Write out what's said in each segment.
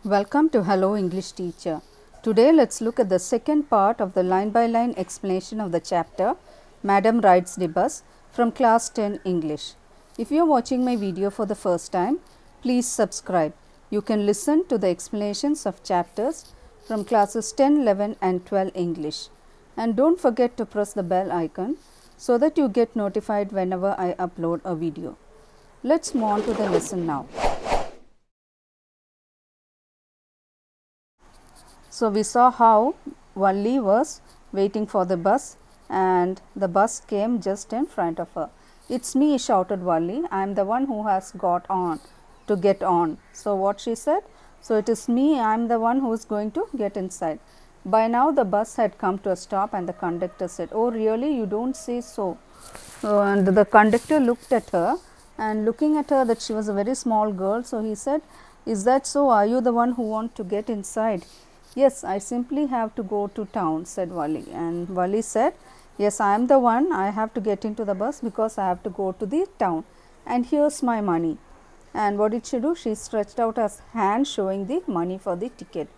Welcome to Hello English Teacher. Today let's look at the second part of the line by line explanation of the chapter Madam Rides the Bus from class 10 English. If you are watching my video for the first time, please subscribe. You can listen to the explanations of chapters from classes 10, 11 and 12 English. And don't forget to press the bell icon so that you get notified whenever I upload a video. Let's move on to the lesson now. So, we saw how Valli was waiting for the bus and the bus came just in front of her. "It's me," shouted Valli. "I am the one who has got on to get on." So, what she said? "So, it is me, I am the one who is going to get inside." By now, the bus had come to a stop and the conductor said, "Oh, really? You don't say so." And the conductor looked at her, and looking at her that she was a very small girl, so he said, "Is that so? Are you the one who want to get inside?" "Yes, I simply have to go to town," said Valli. And Valli said, "Yes, I am the one. I have to get into the bus because I have to go to the town. And here's my money." And what did she do? She stretched out her hand showing the money for the ticket.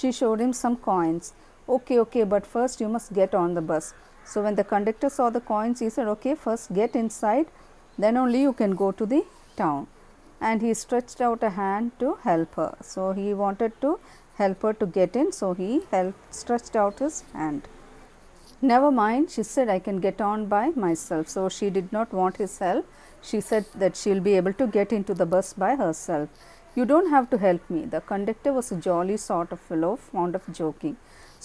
She showed him some coins. Okay, but first you must get on the bus." So, when the conductor saw the coins, he said, "Okay, first get inside, then only you can go to the town." And he stretched out a hand to help her. So, he wanted to help her to get in, so he stretched out his hand. "Never mind," she said, "I can get on by myself." So, she did not want his help. She said that she will be able to get into the bus by herself. "You don't have to help me." The conductor was a jolly sort of fellow, fond of joking.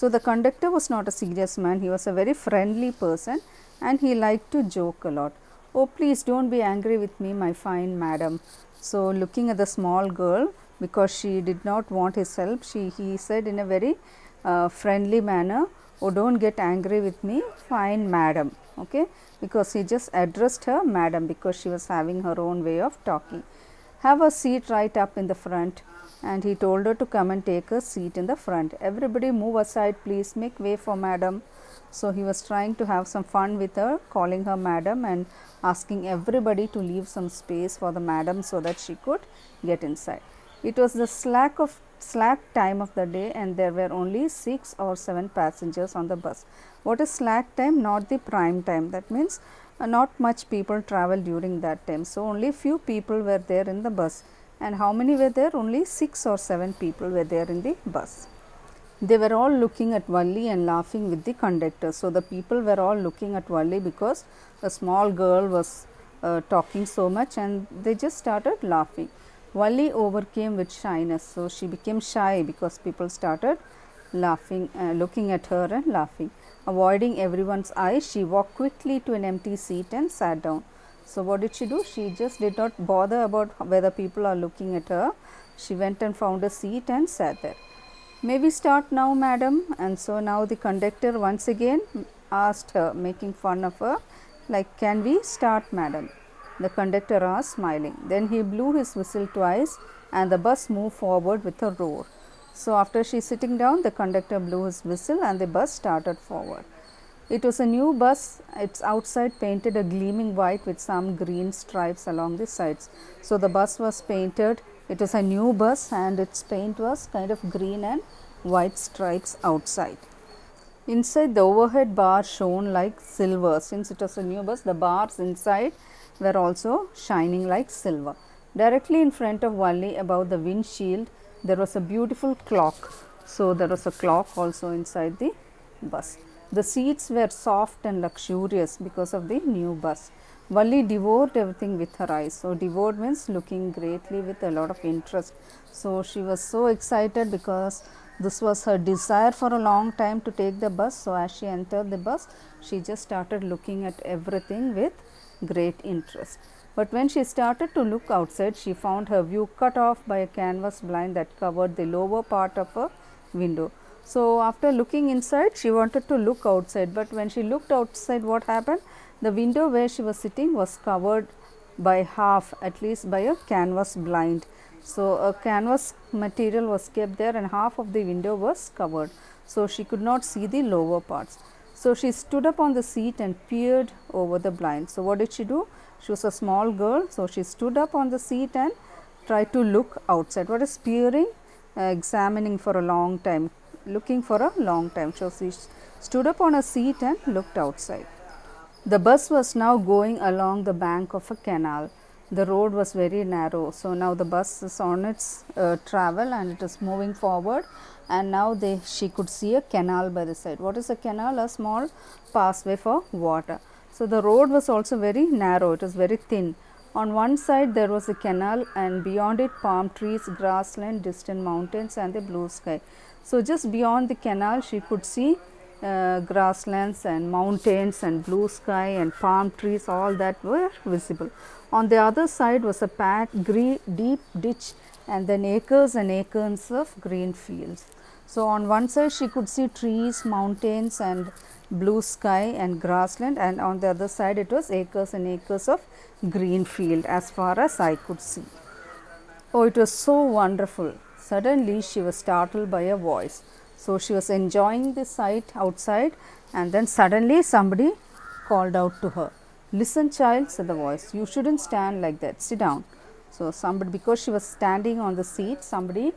So, the conductor was not a serious man. He was a very friendly person and he liked to joke a lot. "Oh, please don't be angry with me, my fine madam." So, looking at the small girl, because she did not want his help, he said in a very friendly manner, "Oh, don't get angry with me, fine madam." Okay, because he just addressed her madam because she was having her own way of talking. "Have a seat right up in the front." And he told her to come and take a seat in the front. "Everybody move aside, please, make way for madam." So, he was trying to have some fun with her, calling her madam and asking everybody to leave some space for the madam so that she could get inside. It was the slack time of the day and there were only 6 or 7 passengers on the bus. What is slack time? Not the prime time. That means not much people travel during that time. So, only few people were there in the bus. And how many were there? Only 6 or 7 people were there in the bus. They were all looking at Valli and laughing with the conductor. So, the people were all looking at Valli because the small girl was talking so much and they just started laughing. Valli overcame with shyness. So, she became shy because people started laughing, looking at her and laughing. Avoiding everyone's eyes, she walked quickly to an empty seat and sat down. So, what did she do? She just did not bother about whether people are looking at her. She went and found a seat and sat there. "May we start now, madam?" And so now the conductor once again asked her, making fun of her, like, "Can we start, madam?" The conductor asked, smiling. Then he blew his whistle twice and the bus moved forward with a roar. So, after she sitting down, the conductor blew his whistle and the bus started forward. It was a new bus. Its outside painted a gleaming white with some green stripes along the sides. So, the bus was painted. It was a new bus and its paint was kind of green and white stripes outside. Inside, the overhead bar shone like silver. Since it was a new bus, the bars inside were also shining like silver. Directly in front of Valli, above the windshield, there was a beautiful clock. So, there was a clock also inside the bus. The seats were soft and luxurious because of the new bus. Valli devoured everything with her eyes. So, devoured means looking greatly with a lot of interest. So, she was so excited because this was her desire for a long time to take the bus. So, as she entered the bus, she just started looking at everything with great interest. But when she started to look outside, she found her view cut off by a canvas blind that covered the lower part of her window. So, after looking inside, she wanted to look outside, but when she looked outside, what happened? The window where she was sitting was covered by half, at least by a canvas blind. So, a canvas material was kept there and half of the window was covered. So, she could not see the lower parts. So, she stood up on the seat and peered over the blind. So, what did she do? She was a small girl. So, she stood up on the seat and tried to look outside. What is peering? examining for a long time, looking for a long time. So she stood up on a seat and looked outside. The bus was now going along the bank of a canal. The road was very narrow, so now the bus is on its travel and it is moving forward, and now she could see a canal by the side. What is a canal? A small passway for water. So the road was also very narrow, it was very thin. On one side there was a canal, and beyond it palm trees, grassland, distant mountains and the blue sky. So just beyond the canal she could see grasslands and mountains and blue sky and palm trees, all that were visible. On the other side was a deep ditch, and then acres and acres of green fields. So on one side she could see trees, mountains and blue sky and grassland, and on the other side it was acres and acres of green field as far as I could see. Oh, it was so wonderful. Suddenly she was startled by a voice. So she was enjoying the sight outside, and then suddenly somebody called out to her. Listen child, said the voice, you shouldn't stand like that, sit down. So somebody, because she was standing on the seat, somebody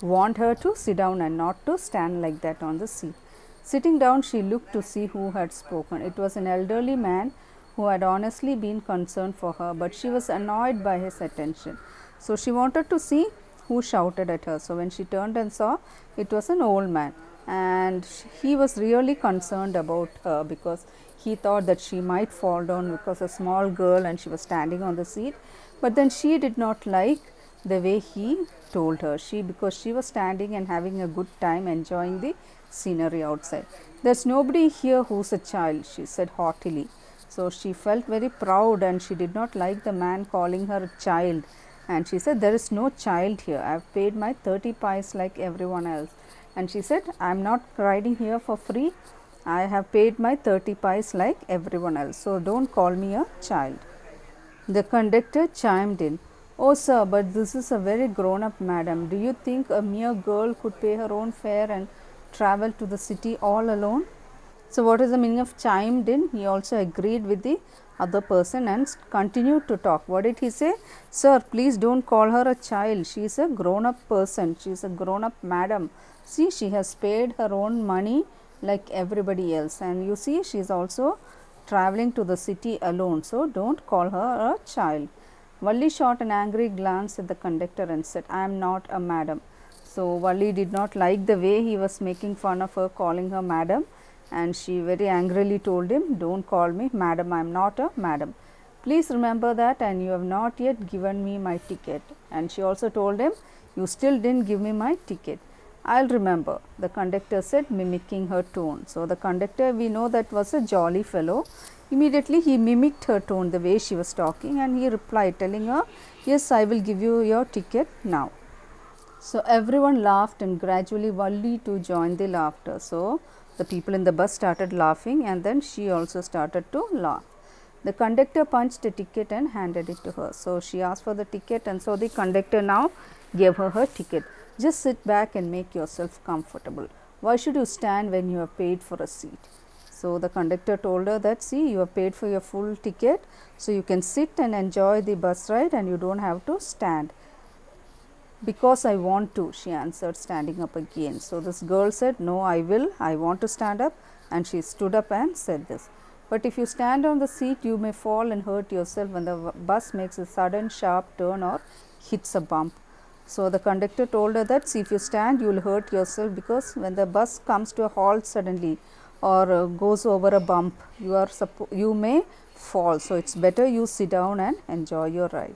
warned her to sit down and not to stand like that on the seat. Sitting down, she looked to see who had spoken. It was an elderly man who had honestly been concerned for her, but she was annoyed by his attention. So she wanted to see who shouted at her. So when she turned and saw, it was an old man, and he was really concerned about her because he thought that she might fall down because a small girl and she was standing on the seat. But then she did not like the way he told her, because she was standing and having a good time enjoying the scenery outside. There's nobody here who's a child, she said haughtily. So she felt very proud, and she did not like the man calling her a child. And she said, there is no child here. I have paid my 30 pies like everyone else. And she said, I am not riding here for free. I have paid my 30 pies like everyone else. So don't call me a child. The conductor chimed in. Oh sir, but this is a very grown up madam. Do you think a mere girl could pay her own fare and travel to the city all alone? So what is the meaning of chimed in? He also agreed with the other person and continued to talk. What did he say? Sir, please don't call her a child. She is a grown up person. She is a grown up madam. See, she has paid her own money like everybody else, and you see she is also traveling to the city alone. So don't call her a child. Valli shot an angry glance at the conductor and said, I am not a madam. So Valli did not like the way he was making fun of her, calling her madam, and she very angrily told him, don't call me madam, I am not a madam. Please remember that, and you have not yet given me my ticket. And she also told him, you still didn't give me my ticket. I'll remember, the conductor said, mimicking her tone. So the conductor, we know that was a jolly fellow. Immediately he mimicked her tone, the way she was talking, and he replied, telling her, yes, I will give you your ticket now. So everyone laughed, and gradually Valli too joined the laughter. So the people in the bus started laughing, and then she also started to laugh. The conductor punched a ticket and handed it to her. So she asked for the ticket, and so the conductor now gave her her ticket. Just sit back and make yourself comfortable. Why should you stand when you have paid for a seat? So the conductor told her that, see, you have paid for your full ticket, so you can sit and enjoy the bus ride and you don't have to stand. Because I want to, she answered, standing up again. So this girl said, no, I want to stand up, and she stood up and said this. But if you stand on the seat, you may fall and hurt yourself when the bus makes a sudden sharp turn or hits a bump. So the conductor told her that, see, if you stand, you will hurt yourself, because when the bus comes to a halt suddenly or goes over a bump, you may fall. So it's better you sit down and enjoy your ride.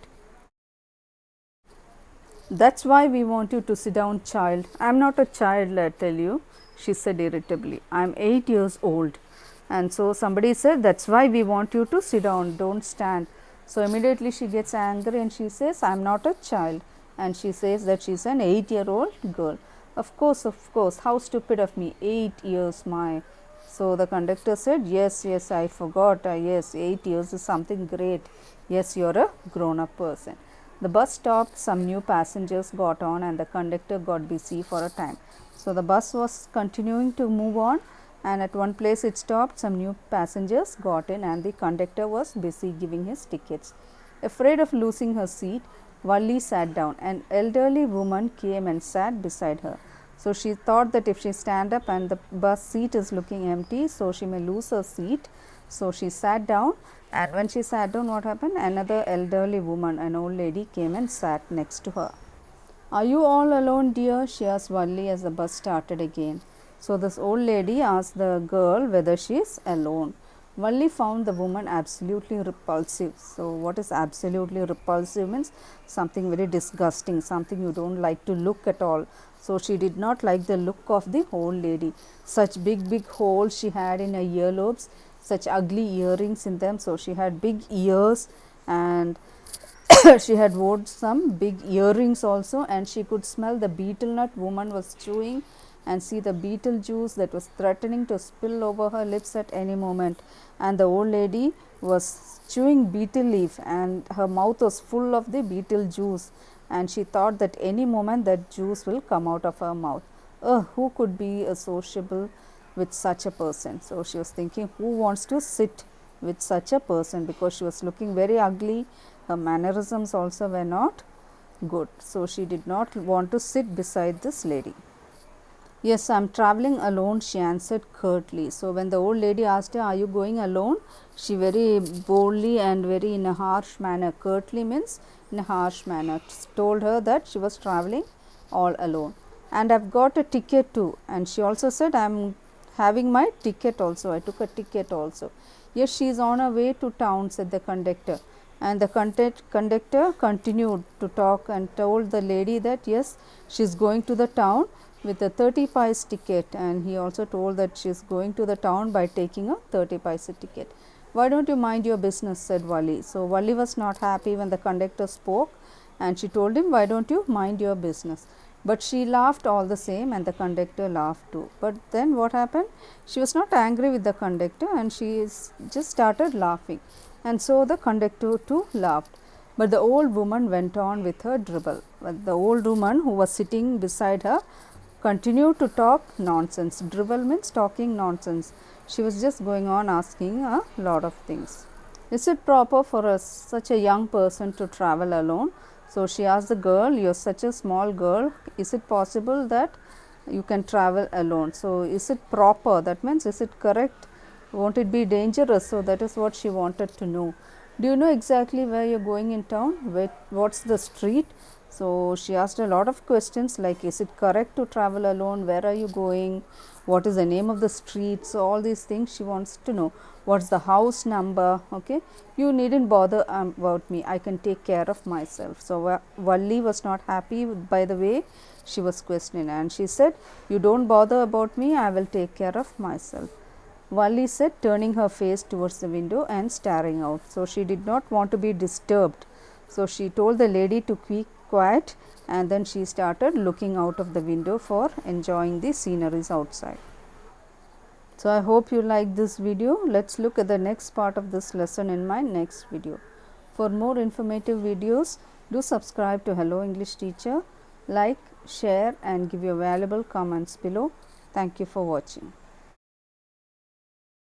That's why we want you to sit down, child. I am not a child, I tell you, she said irritably. I am 8 years old. And so somebody said, that's why we want you to sit down, don't stand. So immediately she gets angry and she says, I am not a child. And she says that she is an 8-year-old girl. Of course, how stupid of me, 8 years, my. So the conductor said, yes, I forgot, yes, 8 years is something great. Yes, you are a grown-up person. The bus stopped, some new passengers got on, and the conductor got busy for a time. So the bus was continuing to move on, and at one place it stopped, some new passengers got in, and the conductor was busy giving his tickets. Afraid of losing her seat, Valli sat down. An elderly woman came and sat beside her. So she thought that if she stand up and the bus seat is looking empty, so she may lose her seat. So she sat down, and when she sat down, what happened? Another elderly woman, an old lady, came and sat next to her. Are you all alone, dear? She asked Valli as the bus started again. So this old lady asked the girl whether she is alone. Valli found the woman absolutely repulsive. So what is absolutely repulsive means? Something very disgusting, something you don't like to look at all. So she did not like the look of the old lady. Such big holes she had in her earlobes, such ugly earrings in them. So she had big ears, and she had worn some big earrings also, and she could smell the betel nut woman was chewing and see the betel juice that was threatening to spill over her lips at any moment. And the old lady was chewing betel leaf, and her mouth was full of the betel juice, and she thought that any moment that juice will come out of her mouth. Who could be sociable with such a person? So she was thinking, who wants to sit with such a person, because she was looking very ugly. Her mannerisms also were not good. So she did not want to sit beside this lady. Yes, I am traveling alone, she answered curtly. So when the old lady asked her, are you going alone? She very boldly and very in a harsh manner, curtly means in a harsh manner, told her that she was traveling all alone. And I've got a ticket too. And she also said, I'm having my ticket also. I took a ticket also. Yes, she is on her way to town, said the conductor. And the conductor continued to talk and told the lady that yes, she is going to the town with a 30 paise ticket, and he also told that she is going to the town by taking a 30 paise ticket. Why don't you mind your business, said Valli. So Valli was not happy when the conductor spoke, and she told him, why don't you mind your business? But she laughed all the same, and the conductor laughed too. But then what happened? She was not angry with the conductor, and she just started laughing, and so the conductor too laughed. But the old woman went on with her dribble. But the old woman who was sitting beside her continued to talk nonsense. Dribble means talking nonsense. She was just going on asking a lot of things. Is it proper for such a young person to travel alone? So she asked the girl, you are such a small girl, is it possible that you can travel alone? So is it proper? That means is it correct? Won't it be dangerous? So that is what she wanted to know. Do you know exactly where you are going in town? What's the street? So she asked a lot of questions like, is it correct to travel alone? Where are you going? What is the name of the street? So all these things she wants to know. What's the house number? Okay, you needn't bother about me. I can take care of myself. So Valli was not happy by the way she was questioning, and she said, you don't bother about me. I will take care of myself. Valli said, turning her face towards the window and staring out. So she did not want to be disturbed. So she told the lady to keep quiet, and then she started looking out of the window for enjoying the sceneries outside. So I hope you like this video. Let's look at the next part of this lesson in my next video. For more informative videos, do subscribe to Hello English Teacher, like, share and give your valuable comments below. Thank you for watching.